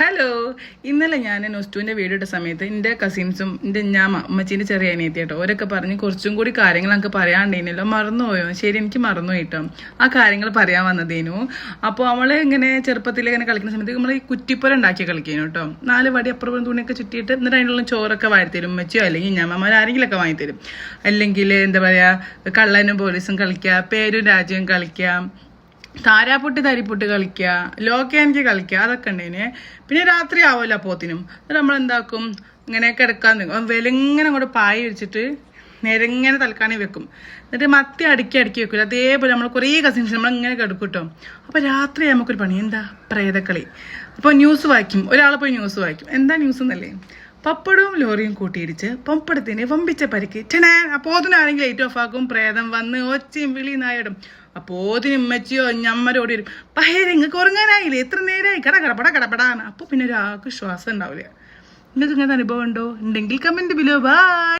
Hello, ഇന്നലെ ഞാൻ നൊസ്റ്റുവിൻ്റെ video ഇട്ട സമയത്ത് എൻ്റെ കസിൻസും എൻ്റെ അമ്മച്ചീൻ്റെ ചെറിയ അനിയത്തി കേട്ടോ അവരൊക്കെ പറഞ്ഞ് കുറച്ചും കൂടി കാര്യങ്ങൾ നമുക്ക് പറയാണ്ടേനല്ലോ, മറന്നുപോയോ? ശരി, എനിക്ക് മറന്നുപോയി കേട്ടോ. ആ കാര്യങ്ങൾ പറയാൻ വന്നതേനു. അപ്പോൾ നമ്മൾ ഇങ്ങനെ ചെറുപ്പത്തിൽ ഇങ്ങനെ കളിക്കുന്ന സമയത്ത് നമ്മൾ ഈ കുറ്റിപ്പുര ഉണ്ടാക്കി കളിക്കുന്നു കേട്ടോ. 4 വടി അപ്പുറം തുണിയൊക്കെ ചുറ്റിയിട്ട് എന്നിട്ട് അതിനുള്ള ചോറൊക്കെ വാരിത്തരും ഉമ്മച്ചിയോ അല്ലെങ്കിൽ ഞാമ്മമാർ ആരെങ്കിലുമൊക്കെ വാങ്ങിത്തരും. അല്ലെങ്കിൽ എന്താ പറയുക, കള്ളനും പോലീസും കളിക്കുക, പേരും രാജ്യവും കളിക്കാം, താരാപ്പൊട്ടി തരിപ്പൊട്ടി കളിക്കുക, ലോക്കാനിക്ക് കളിക്കുക, അതൊക്കെ ഉണ്ടേനെ. പിന്നെ രാത്രി ആവുമല്ലോ അപ്പോത്തിനും. എന്നിട്ട് നമ്മളെന്താക്കും, ഇങ്ങനെ കിടക്കാൻ നിൽക്കും, വിലങ്ങനെ അങ്ങോട്ട് പായ വെച്ചിട്ട് നിരങ്ങനെ തൽക്കാണി വെക്കും. എന്നിട്ട് മത്തി അടുക്കി വെക്കില്ല. അതേപോലെ നമ്മൾ കുറേ കസിൻസ് നമ്മളിങ്ങനെ കിടക്കും കേട്ടോ. അപ്പോൾ രാത്രി നമുക്കൊരു പണി, എന്താ, പ്രേതക്കളി. അപ്പോൾ ന്യൂസ് വായിക്കും, ഒരാൾ പോയി ന്യൂസ് വായിക്കും. എന്താ ന്യൂസ് എന്നല്ലേ, പപ്പടവും ലോറിയും കൂട്ടിയിടിച്ച് പപ്പടത്തിന് വമ്പിച്ച പരിക്ക്. ചെണേ അപ്പോതിനാണെങ്കിൽ ലൈറ്റ് ഓഫ് ആക്കും, പ്രേതം വന്ന് ഒച്ചയും വിളി നായിടും. അപ്പോതിന് ഉമ്മച്ചിയോ ഞമ്മരോടി വരും, പഹേ നിങ്ങൾക്ക് ഉറങ്ങാനായില്ലേ, എത്ര നേരമായി, കടപടാണ്. അപ്പോൾ പിന്നെ ഒരാൾക്ക് ശ്വാസം ഉണ്ടാവില്ല. നിങ്ങൾക്ക് ഇങ്ങനത്തെ അനുഭവം ഉണ്ടോ? ഉണ്ടെങ്കിൽ കമന്റ് ബിലോ. ബൈ.